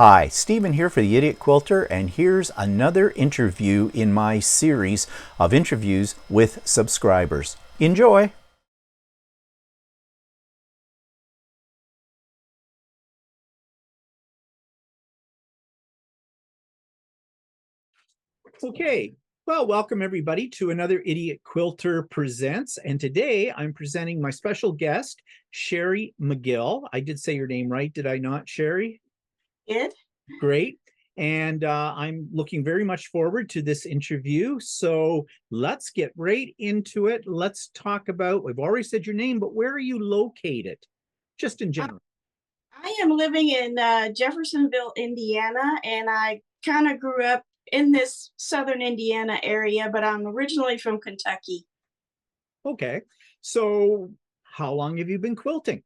Hi, Stephen here for the Idiot Quilter, and here's another interview in my series of interviews with subscribers. Enjoy! Okay, well, welcome everybody to another Idiot Quilter Presents, and today I'm presenting my special guest, Sheri McGill. I did say your name right, did I not, Sheri? It. Great. And I'm looking very much forward to this interview. So let's get right into it. Let's talk about, we've already said your name, but where are you located? Just in general. I am living in Jeffersonville, Indiana, and I kind of grew up in this southern Indiana area, but I'm originally from Kentucky. Okay. So how long have you been quilting?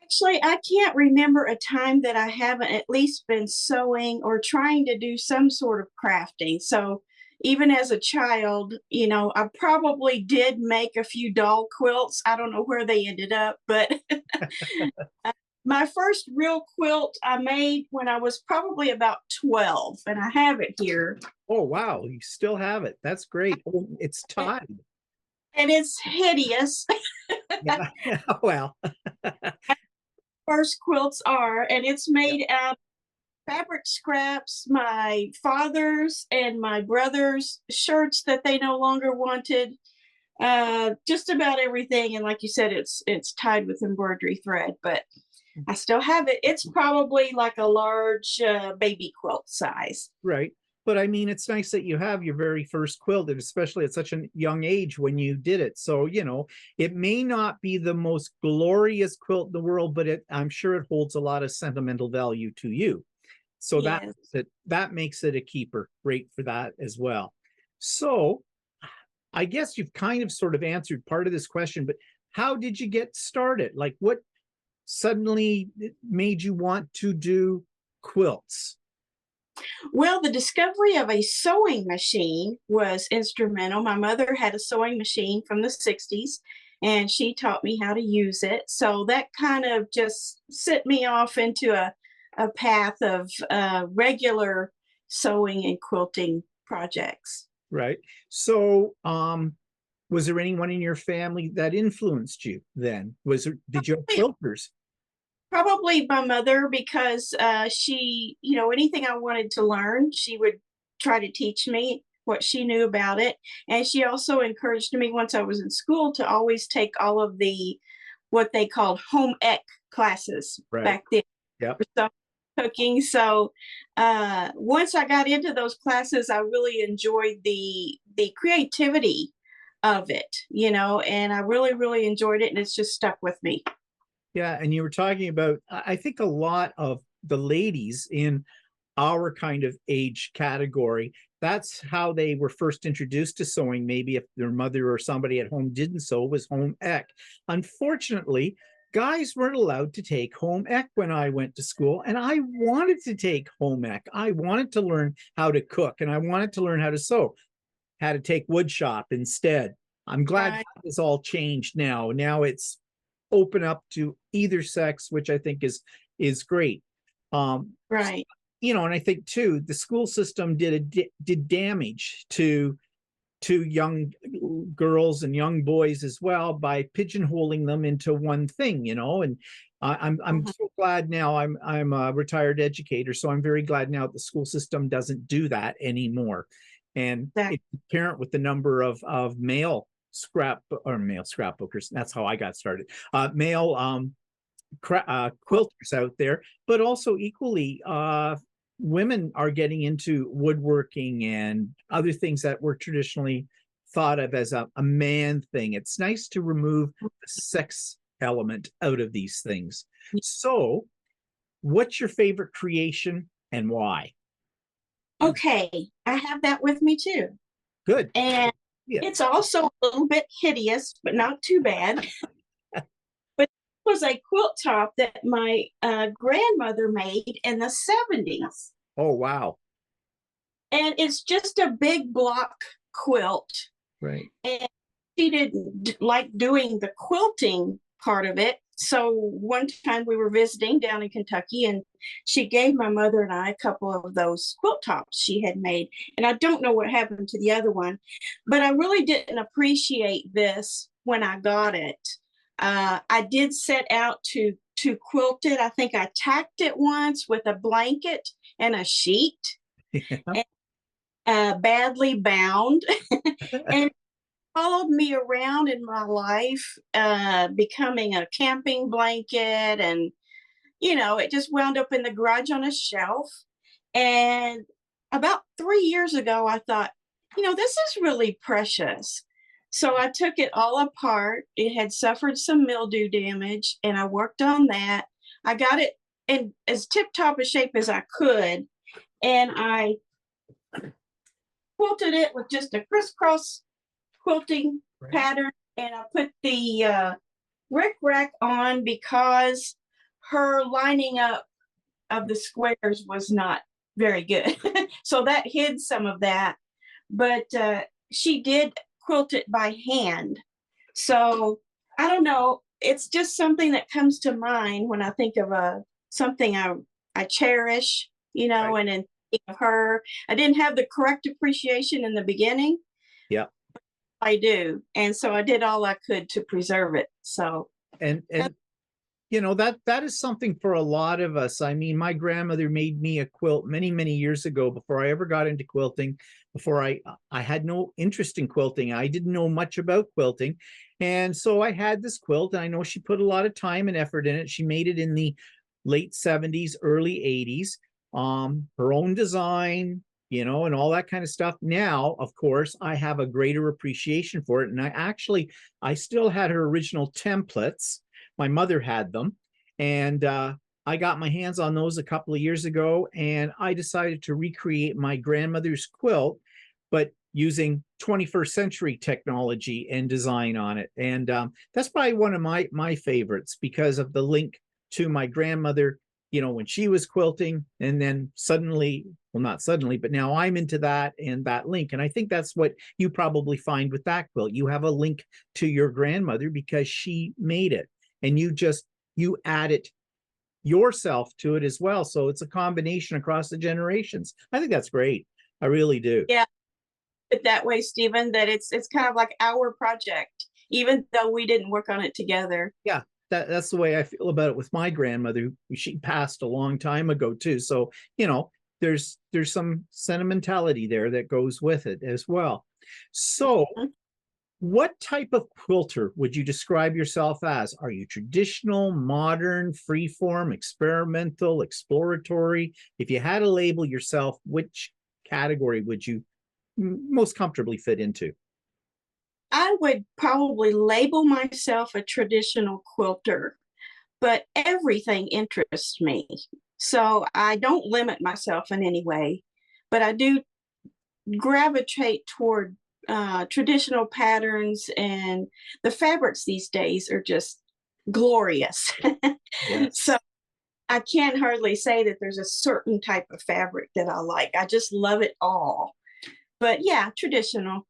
Actually, I can't remember a time that I haven't at least been sewing or trying to do some sort of crafting. So even as a child, I probably did make a few doll quilts. I don't know where they ended up, but my first real quilt I made when I was probably about 12, and I have it here. Oh, wow. You still have it. That's great. Oh, it's tied. And it's hideous. Yeah. Well, First quilts are, and it's made out of fabric scraps, my father's and my brother's shirts that they no longer wanted, just about everything. And like you said, it's tied with embroidery thread, but I still have it. It's probably like a large baby quilt size. right. But I mean, it's nice that you have your very first quilt, and especially at such a young age when you did it. So, it may not be the most glorious quilt in the world, but I'm sure it holds a lot of sentimental value to you. So Yes. that makes it a keeper. Great for that as well. So I guess you've kind of sort of answered part of this question, but how did you get started? Like what suddenly made you want to do quilts? Well, the discovery of a sewing machine was instrumental. My mother had a sewing machine from the 60s, and she taught me how to use it. So that kind of just set me off into a path of regular sewing and quilting projects. Right. So was there anyone in your family that influenced you then? Did you have quilters? Probably my mother, because she, anything I wanted to learn, she would try to teach me what she knew about it. And she also encouraged me once I was in school to always take all of the what they called home ec classes Right. back then Yep. for stuff cooking. So once I got into those classes, I really enjoyed the creativity of it, and I really, really enjoyed it, and it's just stuck with me. Yeah, and you were talking about, I think a lot of the ladies in our kind of age category, that's how they were first introduced to sewing. Maybe if their mother or somebody at home didn't sew, was home ec. Unfortunately, guys weren't allowed to take home ec when I went to school, and I wanted to take home ec. I wanted to learn how to cook, and I wanted to learn how to sew. Had to take wood shop instead. I'm glad Right. that has all changed now. Now it's open up to either sex, which I think is great. Um, Right. and I think too, the school system did damage to young girls and young boys as well by pigeonholing them into one thing, and I'm Mhm. so glad now. I'm a retired educator, so I'm very glad now the school system doesn't do that anymore. And That. it's apparent with the number of male scrapbookers. That's how I got started. Male quilters out there, but also equally women are getting into woodworking and other things that were traditionally thought of as a man thing. It's nice to remove the sex element out of these things. So, what's your favorite creation and why? Okay, I have that with me too. Good. And Yeah. it's also a little bit hideous, but not too bad. But it was a quilt top that my grandmother made in the 70s. Oh, wow. And it's just a big block quilt. Right. And she didn't like doing the quilting part of it. so one time we were visiting down in Kentucky, and she gave my mother and I a couple of those quilt tops she had made. And I don't know what happened to the other one, but I really didn't appreciate this when I got it. I did set out to quilt it. I think I tacked it once with a blanket and a sheet, Yeah. and badly bound, and followed me around in my life, becoming a camping blanket. And, it just wound up in the garage on a shelf. And about 3 years ago, I thought, this is really precious. So I took it all apart. It had suffered some mildew damage, and I worked on that. I got it in as tip top a shape as I could. And I quilted it with just a crisscross quilting Right. pattern, and I put the rick rack on because her lining up of the squares was not very good. So that hid some of that, but she did quilt it by hand. So I don't know. It's just something that comes to mind when I think of something I cherish, Right. and then think of her. I didn't have the correct appreciation in the beginning. Yeah. I do. And so I did all I could to preserve it. So And that is something for a lot of us. I mean, my grandmother made me a quilt many, many years ago before I ever got into quilting, before I had no interest in quilting. I didn't know much about quilting. And so I had this quilt, and I know she put a lot of time and effort in it. She made it in the late 70s, early 80s. Her own design, and all that kind of stuff. Now, of course, I have a greater appreciation for it. And I still had her original templates. My mother had them, and I got my hands on those a couple of years ago, and I decided to recreate my grandmother's quilt, but using 21st century technology and design on it. And that's probably one of my favorites because of the link to my grandmother, when she was quilting, and then suddenly, well, not suddenly, but now I'm into that and that link. And I think that's what you probably find with that quilt. You have a link to your grandmother because she made it, and you added yourself to it as well. So it's a combination across the generations. I think that's great. I really do. yeah, it that way, Stephen, that it's kind of like our project, even though we didn't work on it together. Yeah, that's the way I feel about it with my grandmother. She passed a long time ago too. So, there's some sentimentality there that goes with it as well. So what type of quilter would you describe yourself as? Are you traditional, modern, freeform, experimental, exploratory? If you had to label yourself, which category would you most comfortably fit into? I would probably label myself a traditional quilter, but everything interests me. So I don't limit myself in any way, but I do gravitate toward traditional patterns, and the fabrics these days are just glorious. Yes. So I can't hardly say that there's a certain type of fabric that I like. I just love it all. But yeah, traditional.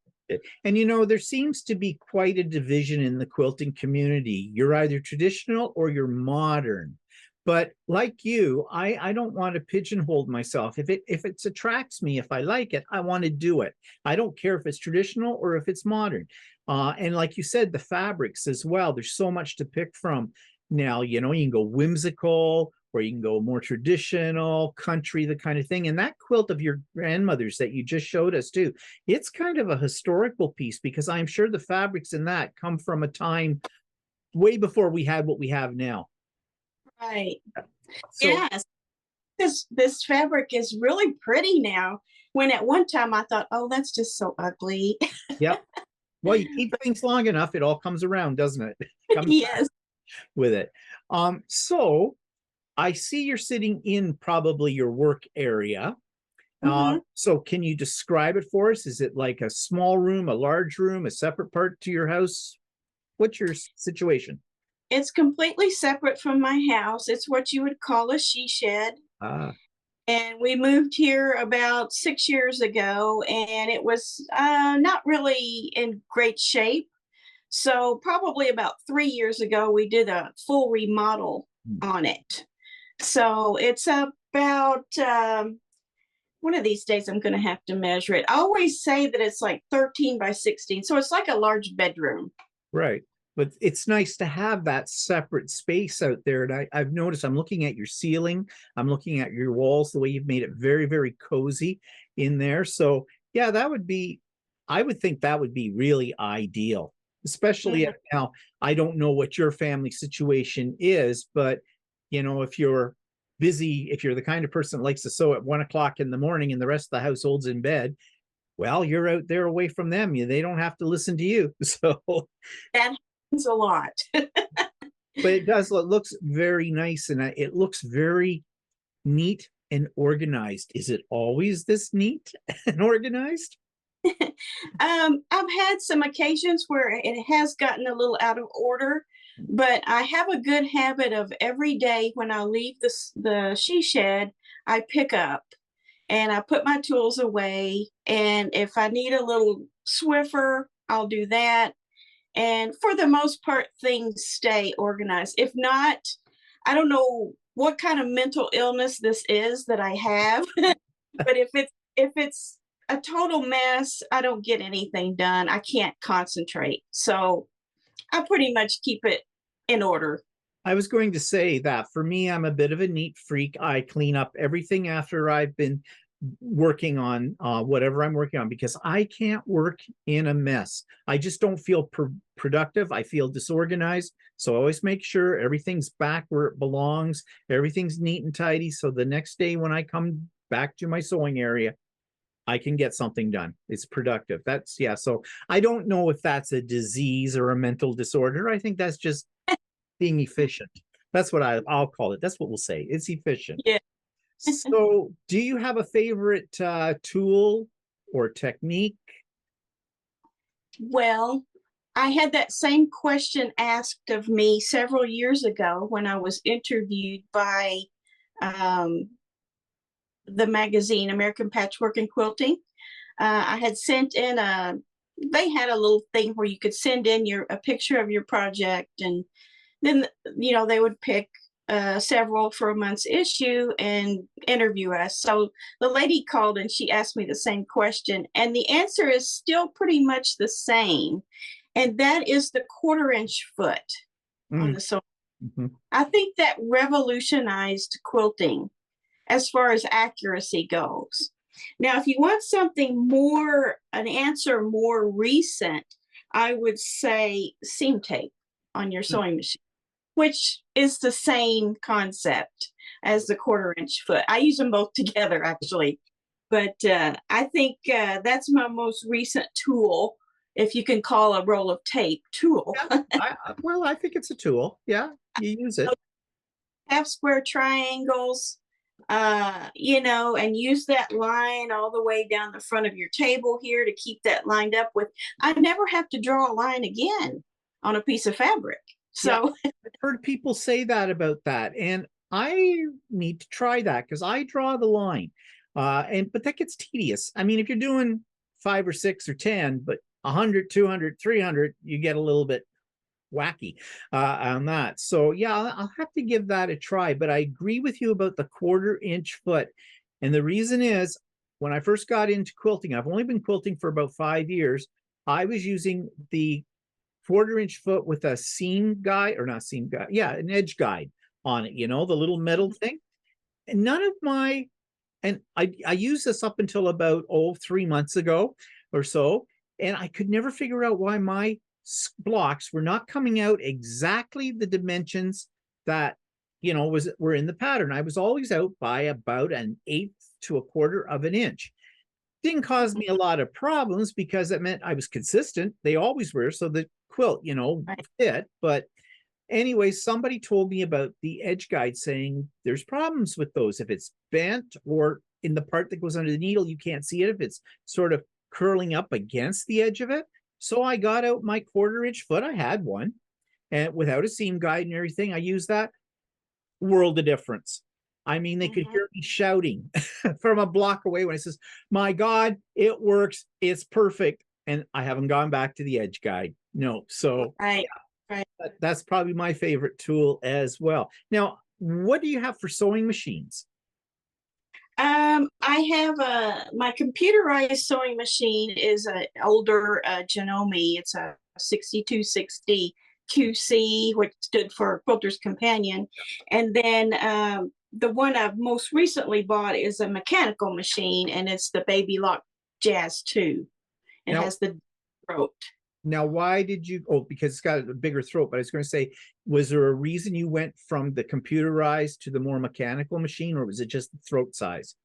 And there seems to be quite a division in the quilting community. You're either traditional or you're modern. But like you, I don't want to pigeonhole myself. If it attracts me, if I like it, I want to do it. I don't care if it's traditional or if it's modern. And like you said, the fabrics as well. There's so much to pick from now. You can go whimsical, or you can go more traditional, country, the kind of thing. And that quilt of your grandmother's that you just showed us too, it's kind of a historical piece, because I'm sure the fabrics in that come from a time way before we had what we have now. Right. So, Yes. This fabric is really pretty now. When at one time I thought, oh, that's just so ugly. yep. Well, you keep things long enough, it all comes around, doesn't it? Comes Yes. with it. So I see you're sitting in probably your work area. Mhm. So can you describe it for us? Is it like a small room, a large room, a separate part to your house? What's your situation? It's completely separate from my house. It's what you would call a she shed. Ah, And we moved here about 6 years ago, and it was not really in great shape. So probably about 3 years ago, we did a full remodel on it. So it's about, one of these days I'm going to have to measure it. I always say that it's like 13 by 16. So it's like a large bedroom. Right. But it's nice to have that separate space out there. And I've noticed, I'm looking at your ceiling, I'm looking at your walls, the way you've made it very, very cozy in there. So yeah, that would be, I would think that would be really ideal, especially now. I don't know what your family situation is, but if you're busy, if you're the kind of person that likes to sew at 1 o'clock in the morning and the rest of the household's in bed, well, you're out there away from them. They don't have to listen to you. So That happens a lot. but it looks very nice, and it looks very neat and organized. Is it always this neat and organized? I've had some occasions where it has gotten a little out of order, but I have a good habit of every day when I leave the she shed, I pick up and I put my tools away. And if I need a little Swiffer, I'll do that. And for the most part, things stay organized. If not, I don't know what kind of mental illness this is that I have, but if it's a total mess, I don't get anything done. I can't concentrate. So I pretty much keep it in order. I was going to say that for me, I'm a bit of a neat freak. I clean up everything after I've been working on whatever I'm working on, because I can't work in a mess. I just don't feel productive. I feel disorganized. So I always make sure everything's back where it belongs. Everything's neat and tidy. So the next day when I come back to my sewing area, I can get something done. It's productive. Yeah. So I don't know if that's a disease or a mental disorder. I think that's just being efficient. That's what I'll call it. That's what we'll say. It's efficient. Yeah. So do you have a favorite tool or technique? Well, I had that same question asked of me several years ago when I was interviewed by the magazine American Patchwork and Quilting. I had sent in they had a little thing where you could send in a picture of your project, and then they would pick several for a month's issue and interview us. So the lady called and she asked me the same question, and the answer is still pretty much the same, and that is the 1/4-inch foot on the sewing. I think that revolutionized quilting as far as accuracy goes. Now, if you want something an answer more recent, I would say seam tape on your sewing machine, which is the same concept as the 1/4-inch foot. I use them both together, actually. But I think that's my most recent tool, if you can call a roll of tape tool. Well, I think it's a tool. Yeah, you use it. Half square triangles, and use that line all the way down the front of your table here to keep that lined up with. I never have to draw a line again on a piece of fabric. So yeah, I've heard people say that about that, and I need to try that because I draw the line, but that gets tedious. I mean, if you're doing 5 or 6 or 10, but 100, 200, 300, you get a little bit wacky on that. So yeah, I'll have to give that a try. But I agree with you about the 1/4-inch foot, and the reason is when I first got into quilting, I've only been quilting for about 5 years. I was using the 1/4-inch foot with a seam guide, or not seam guide, yeah, an edge guide on it, the little metal thing. And I used this up until about 3 months ago or so, and I could never figure out why my blocks were not coming out exactly the dimensions that were in the pattern. I was always out by about 1/8 to 1/4 of an inch. Didn't cause me a lot of problems because it meant I was consistent. They always were, so the quilt fit. But anyway, somebody told me about the edge guide, saying there's problems with those. If it's bent or in the part that goes under the needle, you can't see it if it's sort of curling up against the edge of it. So I got out my 1/4-inch foot. I had one, and without a seam guide and everything, I used that. World of difference. I mean, they could hear me shouting from a block away when I says, "My God, it works. It's perfect." And I haven't gone back to the edge guide. no. So Right. Right. that's probably my favorite tool as well. Now, what do you have for sewing machines? I have my computerized sewing machine is an older Janome. It's a 6260 QC, which stood for Quilter's Companion. And then the one I've most recently bought is a mechanical machine, and it's the Baby Lock Jazz 2. It Now, has the throat. now, why did you? Oh, because it's got a bigger throat. But I was going to say, was there a reason you went from the computerized to the more mechanical machine, or was it just the throat size?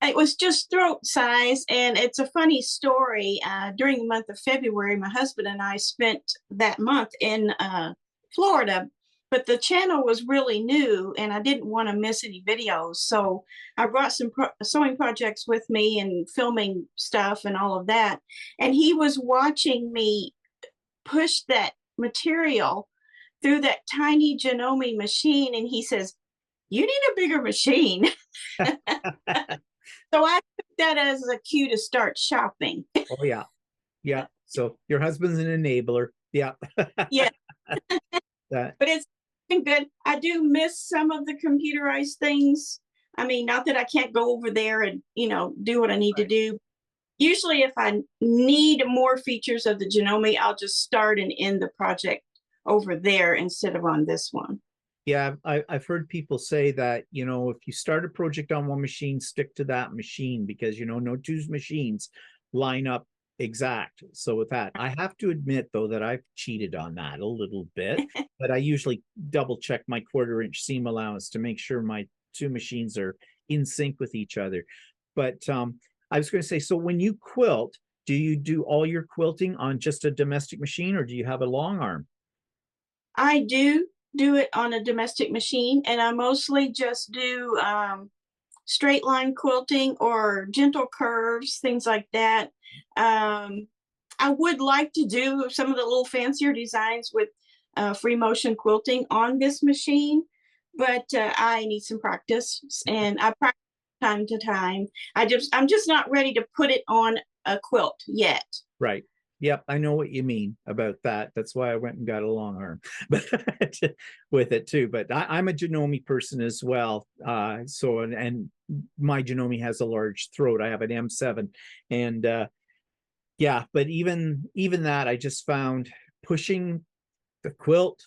It was just throat size, and it's a funny story. During the month of February, my husband and I spent that month in Florida, but the channel was really new, and I didn't want to miss any videos. So I brought some sewing projects with me and filming stuff and all of that. And he was watching me push that material through that tiny Janome machine, and he says, "You need a bigger machine." So I took that as a cue to start shopping. Oh yeah, yeah. So your husband's an enabler. Yeah. Yeah, That, but it's been good. I do miss some of the computerized things. I mean, not that I can't go over there and, do what I need to right. do. Usually, if I need more features of the Janome, I'll just start and end the project over there instead of on this one. Yeah, I've heard people say that, if you start a project on one machine, stick to that machine because, no two machines line up exact. So with that, I have to admit, though, that I've cheated on that a little bit, but I usually double check my 1/4 inch seam allowance to make sure my two machines are in sync with each other. But I was going to say, so when you quilt, do you do all your quilting on just a domestic machine or do you have a long arm? I do it on a domestic machine, and I mostly just do straight line quilting or gentle curves, things like that. I would like to do some of the little fancier designs with free motion quilting on this machine, but I need some practice, and I practice time to time. I'm just not ready to put it on a quilt yet. Right. Yep, I know what you mean about that. That's why I went and got a long arm but with it too. But I'm a Janome person as well. So and my Janome has a large throat. I have an M7, and yeah. But even that, I just found pushing the quilt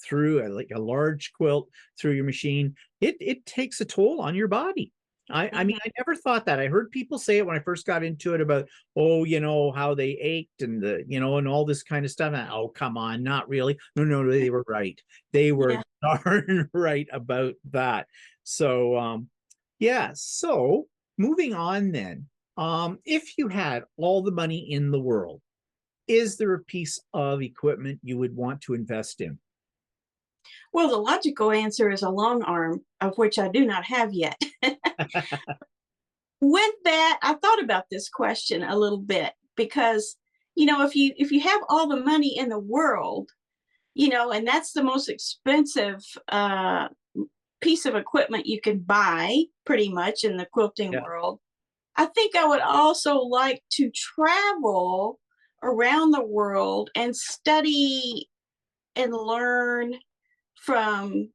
through like a large quilt through your machine, it takes a toll on your body. I mean, Mhm. I never thought that. I heard people say it when I first got into it about, oh, how they ached and and all this kind of stuff. And, oh, come on, not really. No, they were right. They were Yeah. darn right about that. So, yeah. So moving on then, if you had all the money in the world, is there a piece of equipment you would want to invest in? Well, the logical answer is a long arm, of which I do not have yet. With that, I thought about this question a little bit because, if you have all the money in the world, and that's the most expensive piece of equipment you can buy, pretty much in the quilting Yeah. world. I think I would also like to travel around the world and study and learn from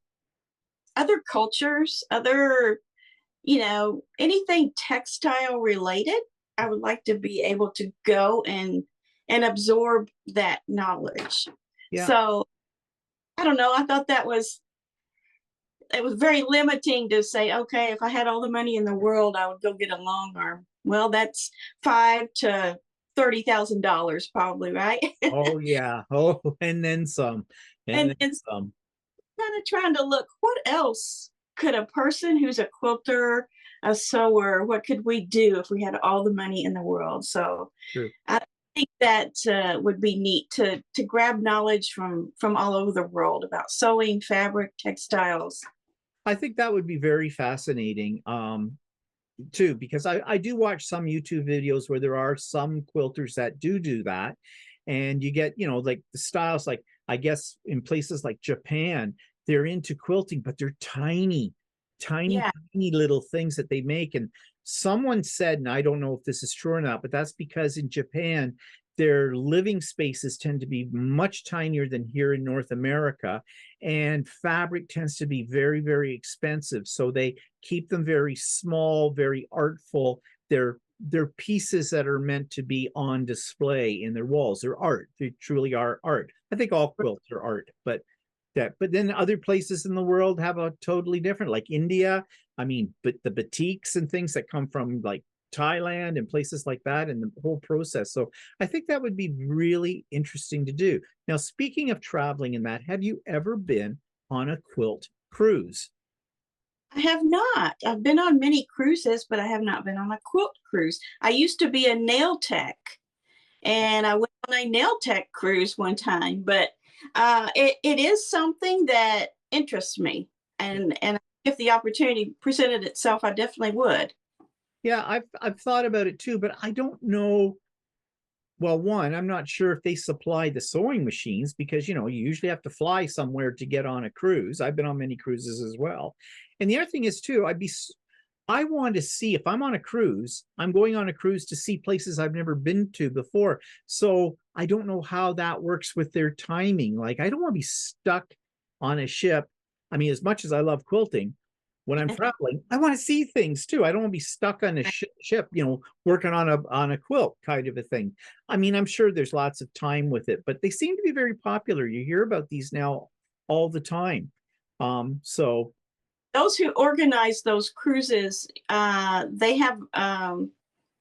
other cultures, anything textile related. I would like to be able to go and absorb that knowledge. Yeah. So I don't know. I thought it was very limiting to say, okay, if I had all the money in the world, I would go get a long arm. Well, that's $5,000 to $30,000 probably, right? Oh yeah. Oh, and then some. And and then and some. kind of trying to look, what else could a person who's a quilter, a sewer, what could we do if we had all the money in the world? So True. I think that would be neat to grab knowledge from all over the world about sewing, fabric, textiles. I think that would be very fascinating. Too, because I do watch some YouTube videos where there are some quilters that do that. And you get, like the styles, like I guess in places like Japan, they're into quilting, but they're tiny, tiny, Yeah. tiny little things that they make. And someone said, and I don't know if this is true or not, but that's because in Japan, their living spaces tend to be much tinier than here in North America, and fabric tends to be very, very expensive. So they keep them very small, very artful. They're pieces that are meant to be on display in their walls. They're art. They truly are art. I think all quilts are art, but then other places in the world have a totally different, like India. I mean, but the batiks and things that come from like Thailand and places like that, and the whole process. So I think that would be really interesting to do. Now, speaking of traveling and that, have you ever been on a quilt cruise? I have not. I've been on many cruises, but I have not been on a quilt cruise. I used to be a nail tech, and I went on a nail tech cruise one time, but it is something that interests me. And if the opportunity presented itself, I definitely would. Yeah, I've thought about it too, but I don't know. Well, one, I'm not sure if they supply the sewing machines, because you usually have to fly somewhere to get on a cruise. I've been on many cruises as well. And the other thing is too, I want to see, if I'm on a cruise, I'm going on a cruise to see places I've never been to before. So I don't know how that works with their timing. Like, I don't want to be stuck on a ship. I mean, as much as I love quilting, when I'm traveling, I want to see things too. I don't want to be stuck on a ship, working on a quilt kind of a thing. I mean, I'm sure there's lots of time with it, but they seem to be very popular. You hear about these now all the time. So Those who organize those cruises, they have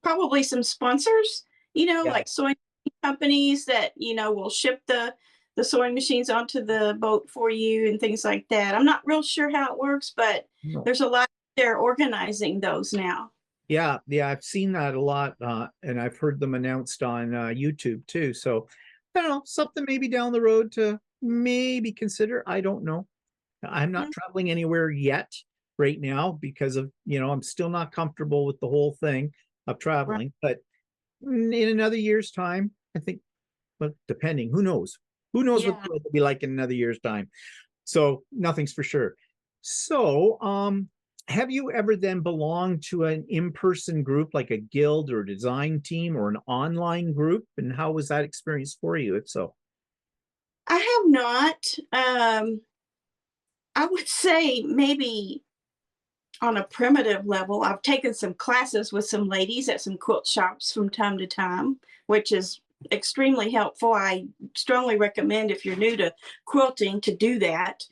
probably some sponsors, yeah, like sewing companies that, will ship the sewing machines onto the boat for you and things like that. I'm not real sure how it works, but no. there's a lot there organizing those now. Yeah, I've seen that a lot, and I've heard them announced on YouTube too. So I don't know, something maybe down the road to maybe consider. I don't know. I'm not traveling anywhere yet right now because of, I'm still not comfortable with the whole thing of Right. traveling. But in another year's time, I think, but depending, who knows? Who knows what Yeah. the world will be like in another year's time? So nothing's for sure. So, have you ever then belonged to an in-person group like a guild or a design team or an online group? And how was that experience for you, if so? I have not. I would say maybe on a primitive level, I've taken some classes with some ladies at some quilt shops from time to time, which is extremely helpful. I strongly recommend, if you're new to quilting, to do that.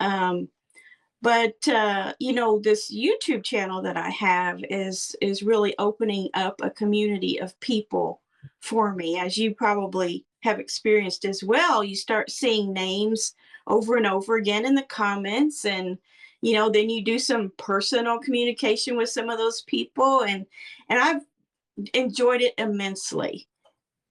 But this YouTube channel that I have is really opening up a community of people for me, as you probably have experienced as well. You start seeing names over and over again in the comments, and then you do some personal communication with some of those people, and I've enjoyed it immensely.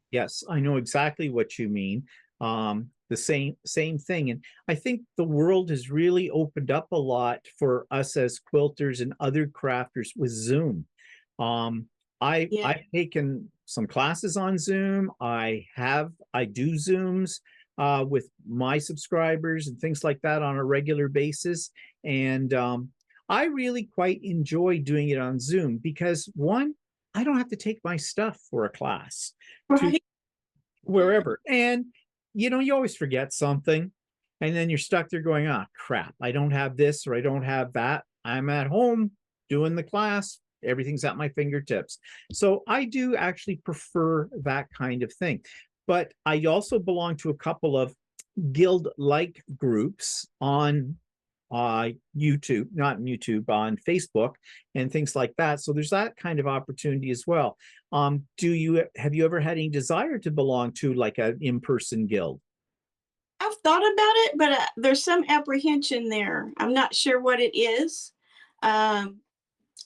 Yes, I know exactly what you mean. The same thing. And I think the world has really opened up a lot for us as quilters and other crafters with Zoom. Um, Yeah. I've taken some classes on Zoom. I do Zooms with my subscribers and things like that on a regular basis. And I really quite enjoy doing it on Zoom because, one, I don't have to take my stuff for a class to Right. wherever. And you always forget something, and then you're stuck there going, ah, crap, I don't have this or I don't have that. I'm at home doing the class. Everything's at my fingertips. So I do actually prefer that kind of thing. But I also belong to a couple of guild-like groups on YouTube, not YouTube, on Facebook and things like that. So there's that kind of opportunity as well. Have you ever had any desire to belong to like an in-person guild? I've thought about it, but there's some apprehension there. I'm not sure what it is. Um,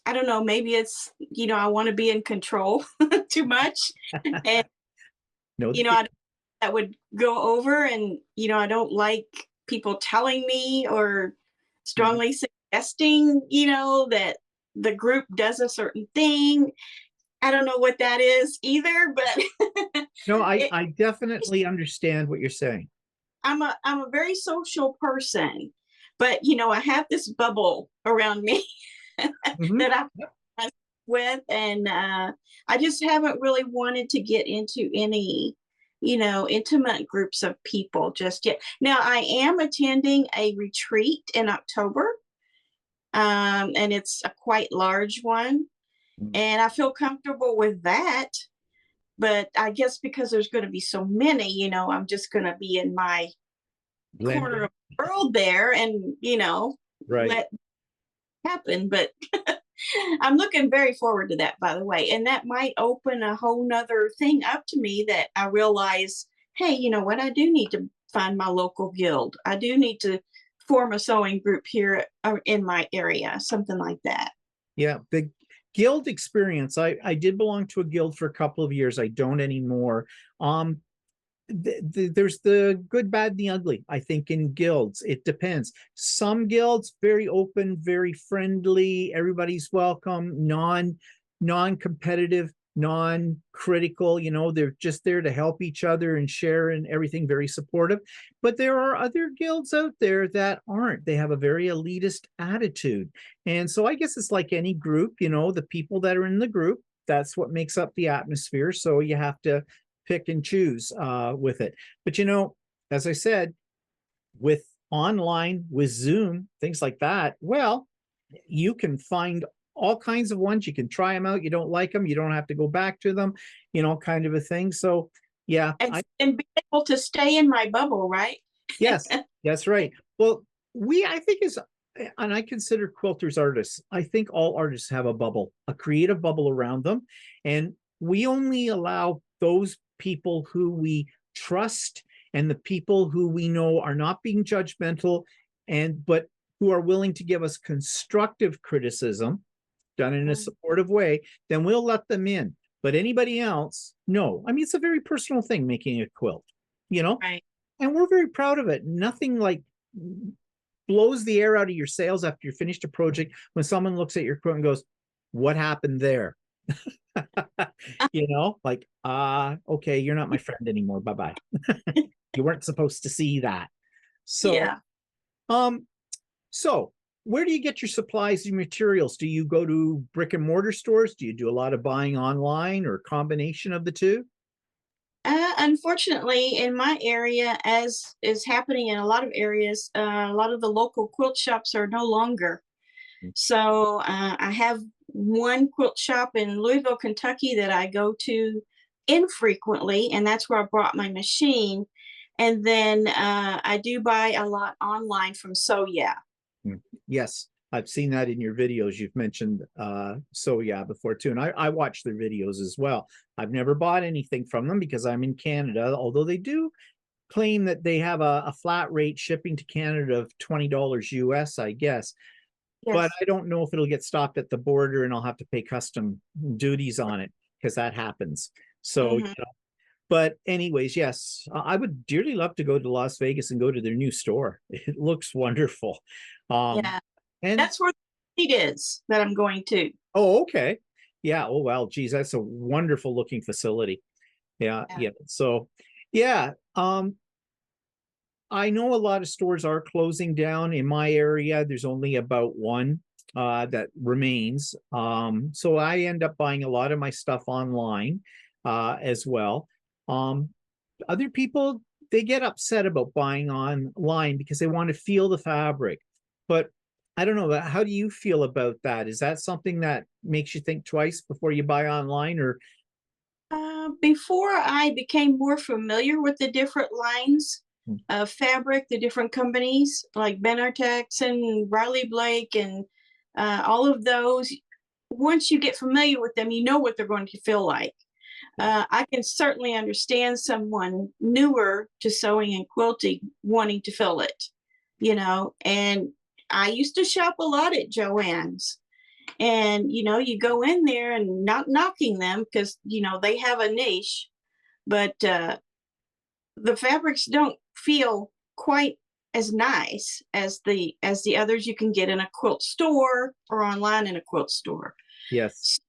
I don't know. Maybe it's, I want to be in control too much. And, No, I, that would go over, and, I don't like people telling me or strongly suggesting, that the group does a certain thing. I don't know what that is either, but no, it, I definitely understand what you're saying. I'm a very social person, but I have this bubble around me Mhm. that I with, and I just haven't really wanted to get into any, intimate groups of people just yet. Now, I am attending a retreat in October, and it's a quite large one, and I feel comfortable with that. But I guess because there's going to be so many, I'm just going to be in my corner of the world there, and Right. let happen. But I'm looking very forward to that, by the way. And that might open a whole nother thing up to me, that I realize, hey, you know what? I do need to find my local guild. I do need to form a sewing group here in my area, something like that. Yeah, the guild experience. I did belong to a guild for a couple of years. I don't anymore. There's the good, bad, and the ugly, I think, in guilds. It depends. Some guilds, very open, very friendly, everybody's welcome, non-competitive, non-critical, they're just there to help each other and share and everything, very supportive. But there are other guilds out there that aren't. They have a very elitist attitude. And so I guess it's like any group, the people that are in the group, that's what makes up the atmosphere. So you have to pick and choose with it. But as I said, with online, with Zoom, things like that, well, you can find all kinds of ones. You can try them out. You don't like them, you don't have to go back to them, kind of a thing. So yeah. And be able to stay in my bubble, right? Yes, that's right. Well, I think and I consider quilters artists. I think all artists have a bubble, a creative bubble around them. And we only allow those people who we trust and the people who we know are not being judgmental, but who are willing to give us constructive criticism done in a supportive way, then we'll let them in. But anybody else, no. I mean, it's a very personal thing, making a quilt, Right. And we're very proud of it. Nothing like blows the air out of your sails after you finished a project when someone looks at your quilt and goes, what happened there? Like, okay, you're not my friend anymore. Bye-bye. You weren't supposed to see that. So, yeah. So where do you get your supplies and materials? Do you go to brick and mortar stores? Do you do a lot of buying online, or a combination of the two? Unfortunately, in my area, as is happening in a lot of areas, a lot of the local quilt shops are no longer. So I have one quilt shop in Louisville, Kentucky that I go to infrequently, and that's where I brought my machine. And then I do buy a lot online from So Yeah. Yes, I've seen that in your videos. You've mentioned So Yeah before too, and I watch their videos as well. I've never bought anything from them because I'm in Canada, although they do claim that they have a flat rate shipping to Canada of $20 US, I guess. Yes. But I don't know if it'll get stopped at the border and I'll have to pay custom duties on it, because that happens. So, but anyways, yes, I would dearly love to go to Las Vegas and go to their new store. It looks wonderful. Yeah, and that's where it is that I'm going to. Oh, okay. Yeah. Oh, well, geez, that's a wonderful looking facility. Yeah. So, yeah. I know a lot of stores are closing down in my area. There's only about one that remains. So I end up buying a lot of my stuff online as well. Other people, they get upset about buying online because they want to feel the fabric. But I don't know, how do you feel about that? Is that something that makes you think twice before you buy online? Or before I became more familiar with the different lines of fabric, the different companies like Benartex and Riley Blake and all of those, once you get familiar with them, you know what they're going to feel like. I can certainly understand someone newer to sewing and quilting wanting to feel it, and I used to shop a lot at Joann's. And you go in there, and not knocking them because they have a niche, but the fabrics don't feel quite as nice as the others you can get in a quilt store or online in a quilt store. Yes.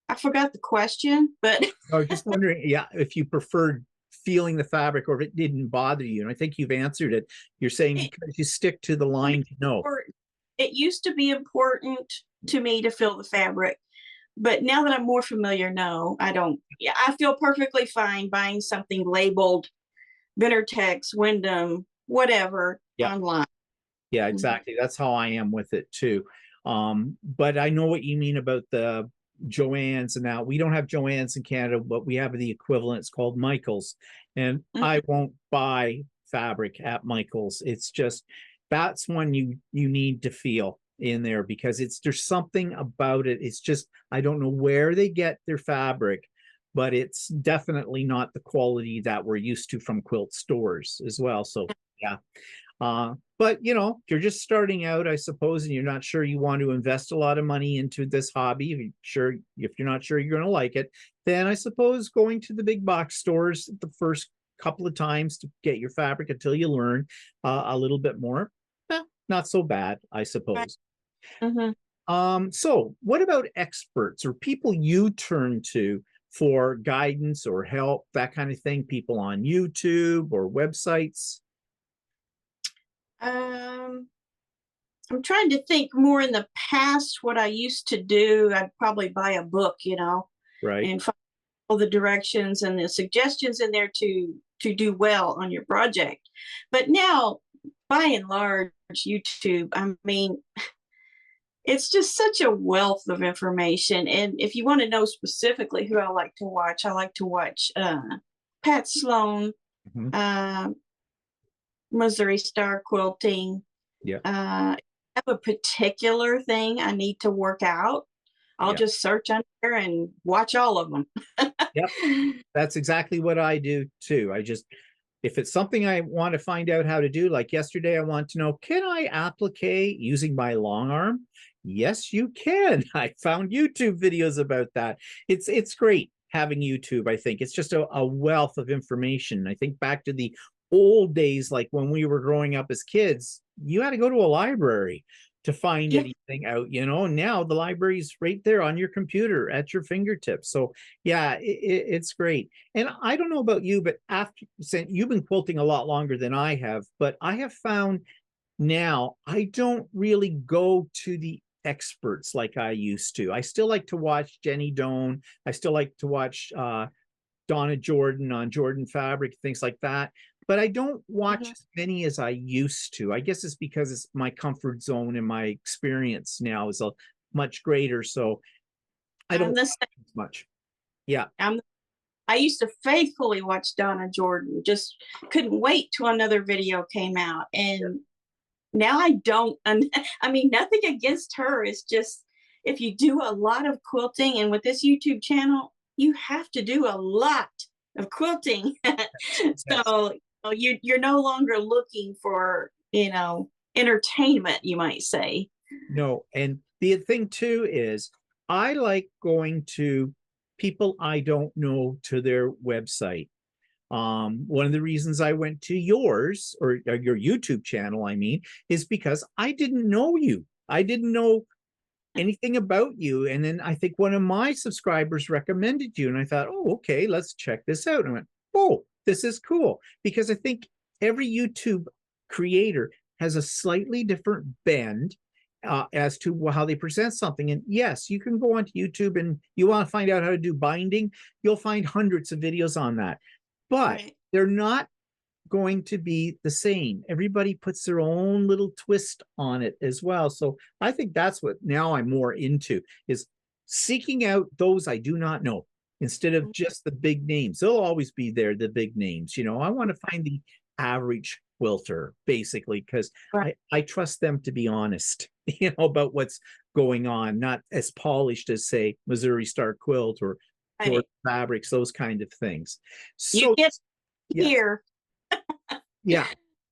I forgot the question, but I was just wondering, if you preferred feeling the fabric or if it didn't bother you. And I think you've answered it. You're saying because you stick to the line to know. It used to be important to me to feel the fabric, but now that I'm more familiar, no, I don't. Yeah, I feel perfectly fine buying something labeled Vintertex, Wyndham, whatever Yeah. online. Yeah, Mhm. exactly. That's how I am with it too. But I know what you mean about the Joann's and that. We don't have Joann's in Canada, but we have the equivalent. It's called Michael's. And I won't buy fabric at Michael's. It's just that's one you need to feel in there because there's something about it. It's just I don't know where they get their fabric, but it's definitely not the quality that we're used to from quilt stores as well. So yeah. But you're just starting out, I suppose, and you're not sure you want to invest a lot of money into this hobby. If you're not sure you're going to like it, then I suppose going to the big box stores the first couple of times to get your fabric until you learn a little bit more, not so bad, I Right. suppose. Mhm. So what about experts or people you turn to for guidance or help, that kind of thing? People on YouTube or websites, Um, I'm trying to think more in the past what I used to do. I'd probably buy a book, right? and follow all the directions and the suggestions in there to do well on your project. But now, by and large, YouTube, I mean, it's just such a wealth of information. And if you want to know specifically who I like to watch Pat Sloan, Mhm. uh, Missouri Star Quilting. Yeah. I have a particular thing I need to work out. I'll Yeah. just search on there and watch all of them. Yep. That's exactly what I do too. If it's something I want to find out how to do, like yesterday, I want to know, can I applique using my long arm? Yes, you can. I found YouTube videos about that. It's great having YouTube, I think. It's just a wealth of information. I think back to the old days, like when we were growing up as kids, you had to go to a library to find Yeah. anything out, now the library's right there on your computer at your fingertips. So yeah, it's great. And I don't know about you, but after since you've been quilting a lot longer than I have, but I have found now I don't really go to the experts like I used to. I still like to watch Jenny Doan. I still like to watch Donna Jordan on Jordan Fabric, things like that. But I don't watch Mhm. as many as I used to. I guess it's because it's my comfort zone and my experience now is a much greater. So I don't I'm the watch as much. Yeah. I'm I used to faithfully watch Donna Jordan. Just couldn't wait till another video came out. And now I don't. I mean, nothing against her. It's just if you do a lot of quilting, and with this YouTube channel, you have to do a lot of quilting. Yes. So you're no longer looking for entertainment, you might say. No. And the thing too is I like going to people I don't know to their website. One of the reasons I went to yours or your YouTube channel, I mean, is because I didn't know you. I didn't know anything about you. And then I think one of my subscribers recommended you. And I thought, oh, okay, let's check this out. And I went, oh, this is cool. Because I think every YouTube creator has a slightly different bend as to how they present something. And yes, you can go onto YouTube and you want to find out how to do binding, you'll find hundreds of videos on that. But Right. they're not going to be the same. Everybody puts their own little twist on it as well. So I think that's what now I'm more into is seeking out those I do not know instead of just the big names. They'll always be there, the big names. I want to find the average quilter basically because Right. I trust them to be honest, about what's going on, not as polished as say Missouri Star Quilt or George Right. Fabrics, those kind of things. You So get yes. here. Yeah,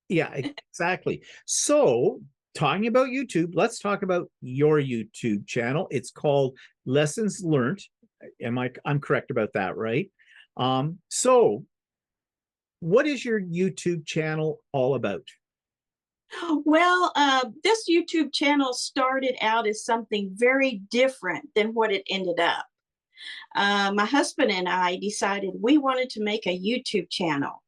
yeah, exactly. So, talking about YouTube, let's talk about your YouTube channel. It's called Lessons Learned. I'm correct about that, right? So what is your YouTube channel all about? Well, this YouTube channel started out as something very different than what it ended up. My husband and I decided we wanted to make a YouTube channel.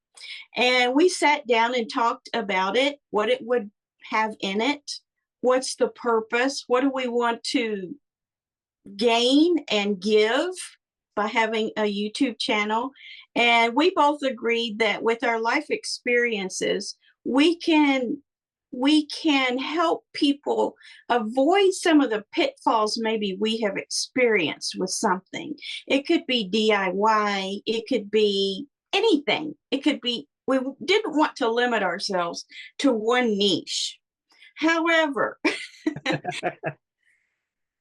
And we sat down and talked about it, what it would have in it, what's the purpose, what do we want to gain and give by having a YouTube channel. And we both agreed that with our life experiences, we can help people avoid some of the pitfalls maybe we have experienced with something. It could be DIY, it could be anything. It could be, we didn't want to limit ourselves to one niche. However,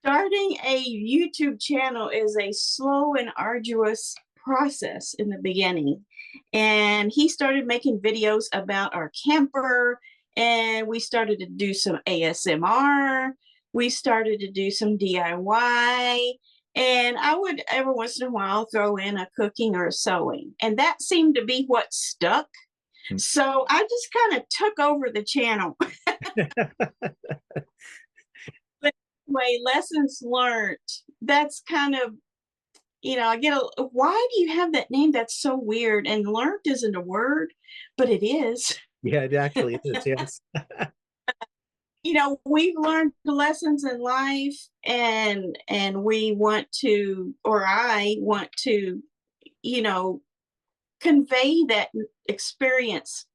starting a YouTube channel is a slow and arduous process in the beginning. And he started making videos about our camper, and we started to do some ASMR. We started to do some DIY. And I would every once in a while throw in a cooking or a sewing. And that seemed to be what stuck. So I just kind of took over the channel. Way lessons learned, that's kind of, I get why do you have that name? That's so weird. And learned isn't a word, but it is. Yeah, it actually is. Yes. We've learned the lessons in life, and we want to, or I want to, convey that experience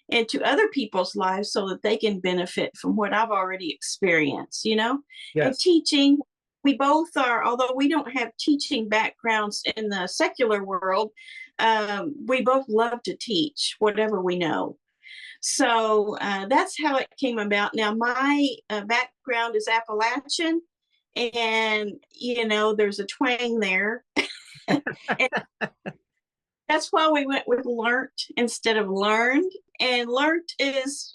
into other people's lives so that they can benefit from what I've already experienced, And Yes. teaching, we both are, although we don't have teaching backgrounds in the secular world, we both love to teach whatever we know. So that's how it came about. Now, my background is Appalachian, and, there's a twang there. That's why we went with learnt instead of learned. And learnt is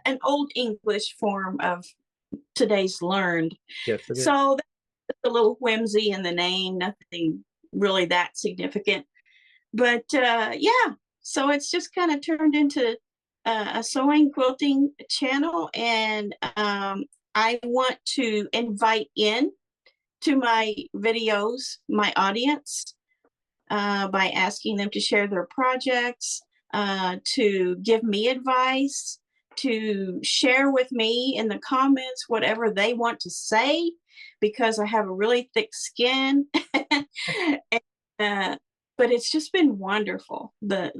an old English form of today's learned. Yes, it is. So that's a little whimsy in the name, nothing really that significant. But yeah, so it's just kind of turned into a sewing quilting channel. And I want to invite in to my videos my audience by asking them to share their projects, to give me advice, to share with me in the comments whatever they want to say, because I have a really thick skin. But it's just been wonderful. The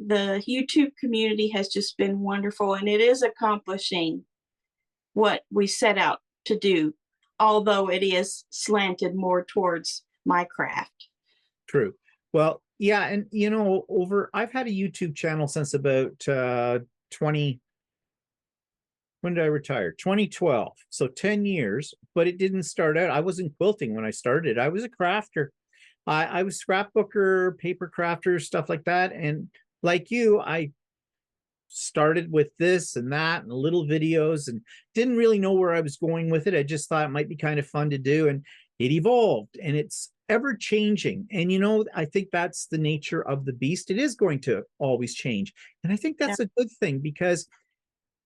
YouTube community has just been wonderful, and it is accomplishing what we set out to do, although it is slanted more towards my craft. True. Well, yeah, and I've had a YouTube channel since about 20. When did I retire? 2012. So 10 years, but it didn't start out. I wasn't quilting when I started. I was a crafter. I was scrapbooker, paper crafter, stuff like that. And like you, I started with this and that and little videos and didn't really know where I was going with it. I just thought it might be kind of fun to do. And it evolved, and it's ever changing. And I think that's the nature of the beast. It is going to always change. And I think that's a good thing, because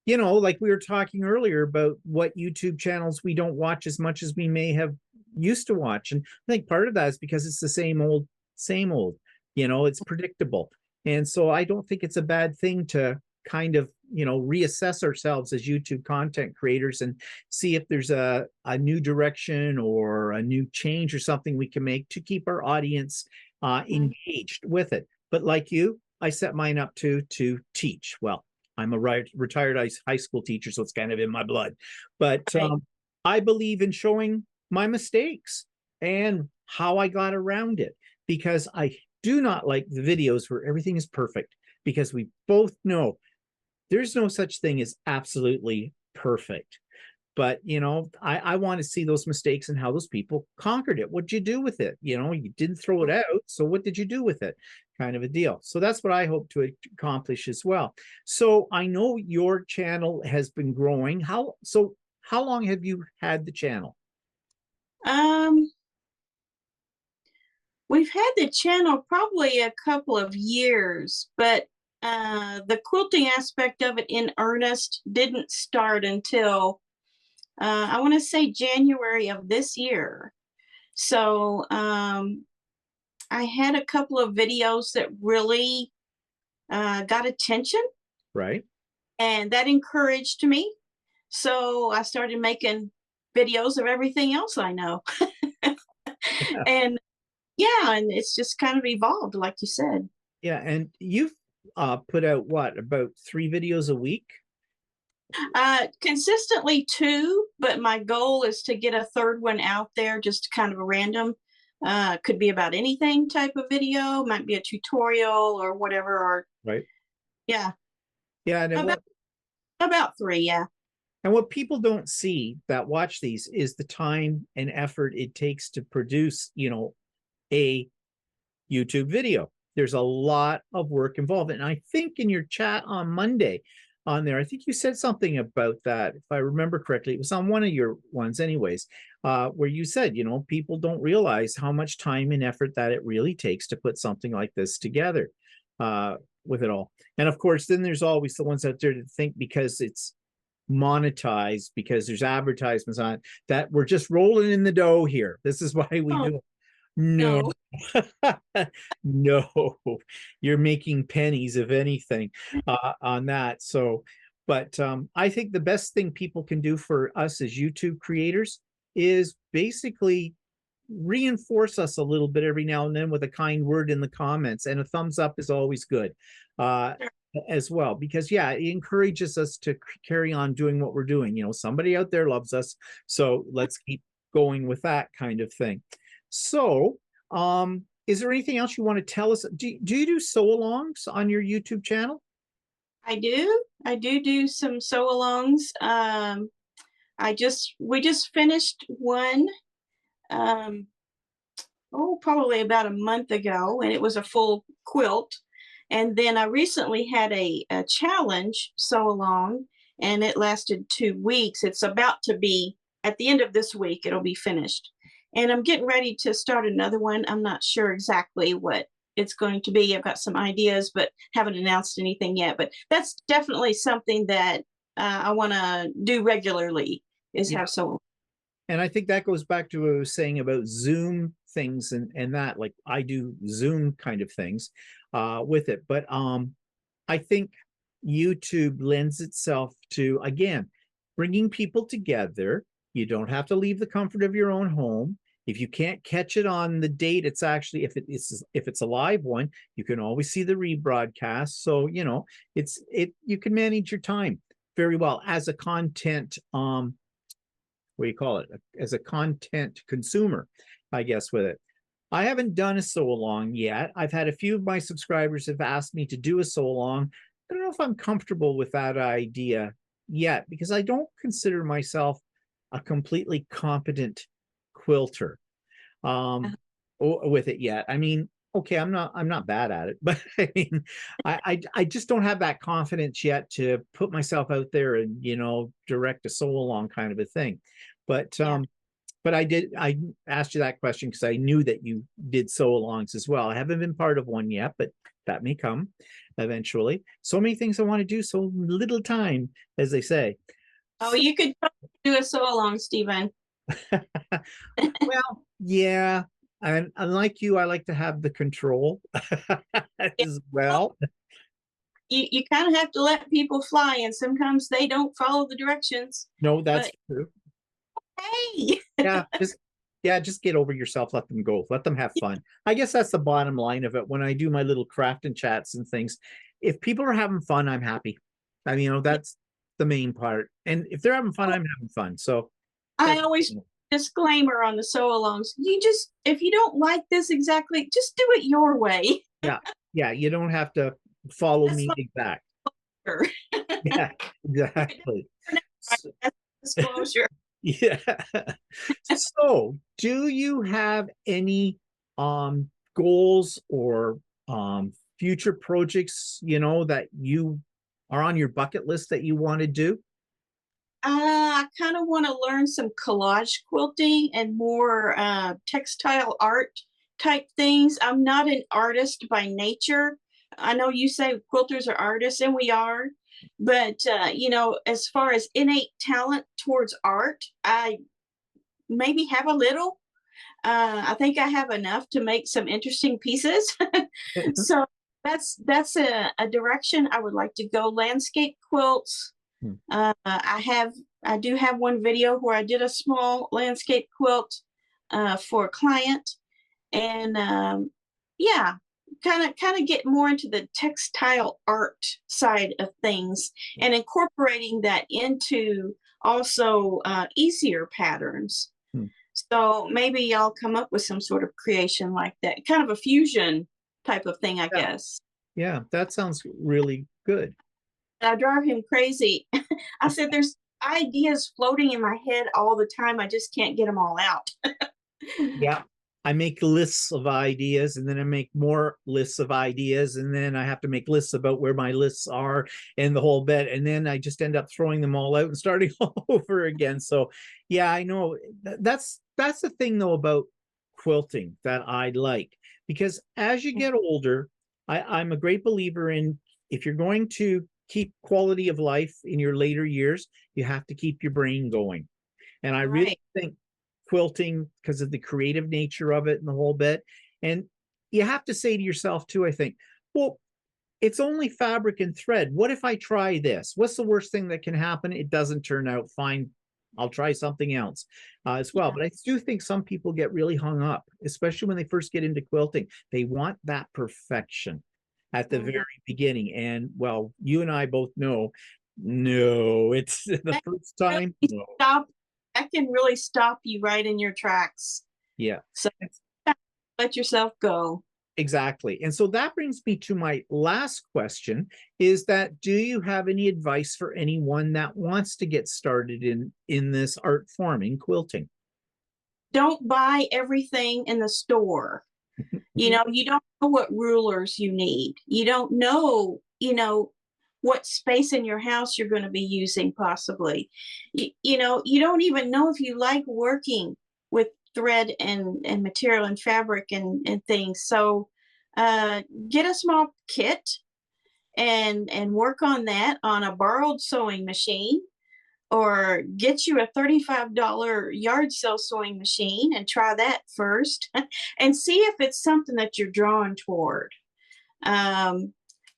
like we were talking earlier about what YouTube channels we don't watch as much as we may have used to watch. And I think part of that is because it's the same old, it's predictable. And so I don't think it's a bad thing to kind of, reassess ourselves as YouTube content creators and see if there's a new direction or a new change or something we can make to keep our audience engaged with it. But like you, I set mine up to teach. Well, I'm a retired high school teacher, so it's kind of in my blood. But I believe in showing my mistakes and how I got around it, because I do not like the videos where everything is perfect, because we both know there's no such thing as absolutely perfect. But, I want to see those mistakes and how those people conquered it. What'd you do with it? You didn't throw it out. So what did you do with it? Kind of a deal. So that's what I hope to accomplish as well. So I know your channel has been growing. How long have you had the channel? We've had the channel probably a couple of years, but the quilting aspect of it in earnest didn't start until I want to say January of this year. So I had a couple of videos that really got attention. Right. And that encouraged me. So I started making videos of everything else I know. And yeah, and it's just kind of evolved, like you said. Yeah, and you've put out what, about 3 videos a week? Consistently 2, but my goal is to get a third one out there, just kind of a random. Could be about anything type of video, might be a tutorial or whatever, or Right. yeah, Yeah, and about about 3, yeah. and what people don't see that watch these is the time and effort it takes to produce, a YouTube video. There's a lot of work involved. And I think in your chat on Monday on there, I think you said something about that. If I remember correctly, it was on one of your ones anyways, where you said, people don't realize how much time and effort that it really takes to put something like this together with it all. And of course, then there's always the ones out there that think because it's monetized, because there's advertisements on it, that we're just rolling in the dough here. This is why we do it. No, No. no, you're making pennies, if anything, on that. So, but I think the best thing people can do for us as YouTube creators is basically reinforce us a little bit every now and then with a kind word in the comments, and a thumbs up is always good as well, because yeah, it encourages us to carry on doing what we're doing. Somebody out there loves us, so let's keep going with that kind of thing. So, is there anything else you want to tell us? Do you do sew-alongs on your YouTube channel? I do some sew-alongs. We just finished one, probably about a month ago, and it was a full quilt. And then I recently had a challenge sew-along, and it lasted 2 weeks. It's about to be, at the end of this week, it'll be finished. And I'm getting ready to start another one. I'm not sure exactly what it's going to be. I've got some ideas, but haven't announced anything yet. But that's definitely something that I want to do regularly, is have sew. And I think that goes back to what I was saying about Zoom things and that, like I do Zoom kind of things with it. But I think YouTube lends itself to, again, bringing people together. You don't have to leave the comfort of your own home. If you can't catch it on the date, it's actually, if it's a live one, you can always see the rebroadcast. So, you can manage your time very well as a content, what do you call it? As a content consumer, I guess, with it. I haven't done a sew-along yet. I've had a few of my subscribers have asked me to do a sew-along. I don't know if I'm comfortable with that idea yet, because I don't consider myself a completely competent quilter with it yet. I mean, okay, I'm not bad at it, but I mean, I just don't have that confidence yet to put myself out there and direct a sew-along kind of a thing. But but I asked you that question because I knew that you did sew-alongs as well. I haven't been part of one yet, but that may come eventually. So many things I want to do, so little time, as they say. Oh, you could do a sew-along, Stephen. Well, yeah. And unlike you, I like to have the control as well. You kind of have to let people fly, and sometimes they don't follow the directions. No, that's true. Hey. Just get over yourself. Let them go. Let them have fun. I guess that's the bottom line of it. When I do my little crafting chats and things, if people are having fun, I'm happy. I mean, that's the main part. And if they're having fun, I'm having fun. So I always disclaimer on the sew-alongs. If you don't like this exactly, just do it your way. Yeah. You don't have to follow me exact. Yeah, exactly. Disclosure. Yeah. So, do you have any goals or future projects, that you are on your bucket list that you want to do? I kind of want to learn some collage quilting and more textile art type things. I'm not an artist by nature. I know you say quilters are artists, and we are, but as far as innate talent towards art, I maybe have a little. I think I have enough to make some interesting pieces. So that's a direction I would like to go. Landscape quilts. I do have one video where I did a small landscape quilt. for a client, and yeah, kind of get more into the textile art side of things and incorporating that into also easier patterns. Hmm. So maybe I'll come up with some sort of creation like that, kind of a fusion type of thing, I guess. Yeah, that sounds really good. I drive him crazy. I said, there's ideas floating in my head all the time. I just can't get them all out. Yeah. I make lists of ideas and then I make more lists of ideas and then I have to make lists about where my lists are and the whole bit. And then I just end up throwing them all out and starting all over again. So yeah, I know that's the thing though about quilting that I like, because as you get older, I'm a great believer in, if you're going to keep quality of life in your later years, you have to keep your brain going. And I really think quilting, because of the creative nature of it and the whole bit. And you have to say to yourself too, I think, well, it's only fabric and thread. What if I try this? What's the worst thing that can happen? It doesn't turn out fine. I'll try something else as well. But I do think some people get really hung up, especially when they first get into quilting. They want that perfection at the very beginning. And well, you and I both know, no, it's the first time. No. That can really stop you right in your tracks. Yeah. So let yourself go. Exactly. And so that brings me to my last question, is that, do you have any advice for anyone that wants to get started in this art form, in quilting? Don't buy everything in the store. You know, you don't know what rulers you need. You don't know, what space in your house you're going to be using possibly. You know, you don't even know if you like working with thread and material and fabric and things. So get a small kit and work on that on a borrowed sewing machine, or get you a $35 yard sale sewing machine and try that first and see if it's something that you're drawn toward.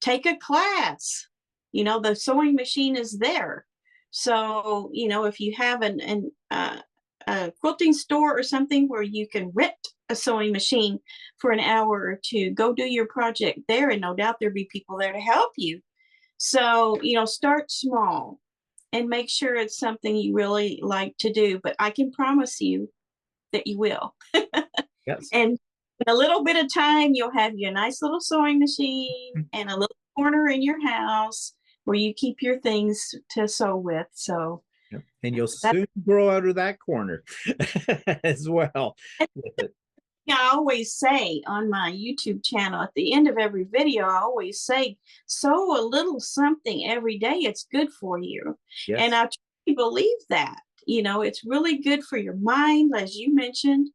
Take a class. You know, the sewing machine is there. So, if you have a quilting store or something where you can rent a sewing machine for an hour or two, go do your project there, and no doubt there'll be people there to help you. So, start small and make sure it's something you really like to do. But I can promise you that you will. Yes. And in a little bit of time, you'll have your nice little sewing machine and a little corner in your house where you keep your things to sew with. So, and you'll soon grow out of that corner as well with it. I always say on my YouTube channel, at the end of every video, I always say, sew a little something every day. It's good for you. Yes. And I truly believe that. It's really good for your mind, as you mentioned.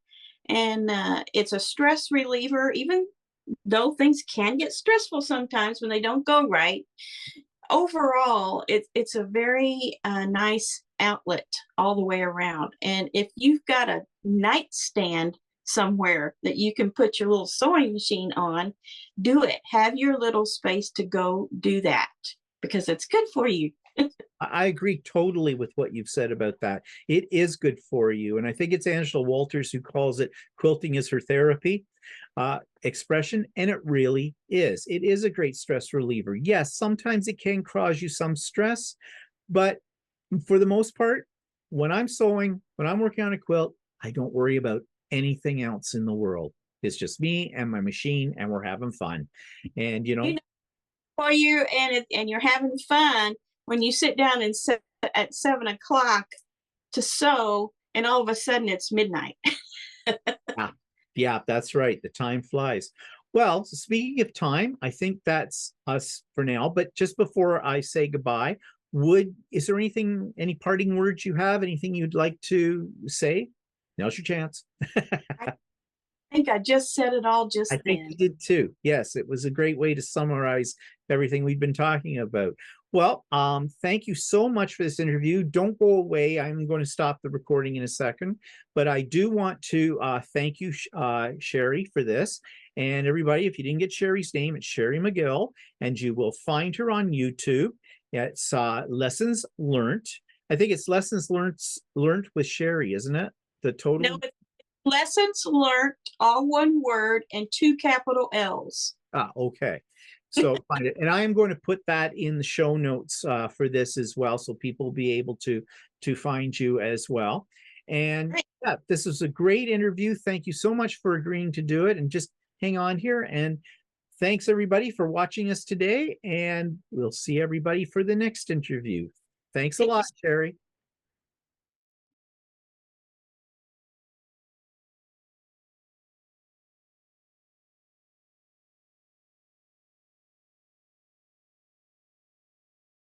And it's a stress reliever, even though things can get stressful sometimes when they don't go right. Overall, it's a very nice outlet all the way around. And if you've got a nightstand somewhere that you can put your little sewing machine on, do it. Have your little space to go do that, because it's good for you. I agree totally with what you've said about that. It is good for you. And I think it's Angela Walters who calls it quilting is her therapy expression. And it really is. It is a great stress reliever. Yes, sometimes it can cause you some stress, but for the most part, when I'm sewing, when I'm working on a quilt, I don't worry about anything else in the world. It's just me and my machine, and we're having fun. And For you, and you're having fun when you sit down and set at 7 o'clock to sew, and all of a sudden it's midnight. Yeah, that's right. The time flies. Well, speaking of time, I think that's us for now. But just before I say goodbye, is there any parting words you have? Anything you'd like to say? Now's your chance. I think I just said it all just I think then. you did too. Yes, it was a great way to summarize everything we've been talking about. Well, thank you so much for this interview. Don't go away. I'm going to stop the recording in a second, but I do want to thank you, Sheri, for this. And everybody, if you didn't get Sheri's name, it's Sheri McGill, and you will find her on YouTube. It's Lessons Learnt. I think it's Lessons Learnt with Sheri, isn't it? The total. No, it's Lessons Learnt, all one word, and 2 capital L's. Ah, okay. So find it. And I am going to put that in the show notes for this as well, so people will be able to find you as well. And Great. yeah, this was a great interview. Thank you so much for agreeing to do it. And just hang on here. And thanks everybody for watching us today. And we'll see everybody for the next interview. Thanks a Thank you lot, Sheri.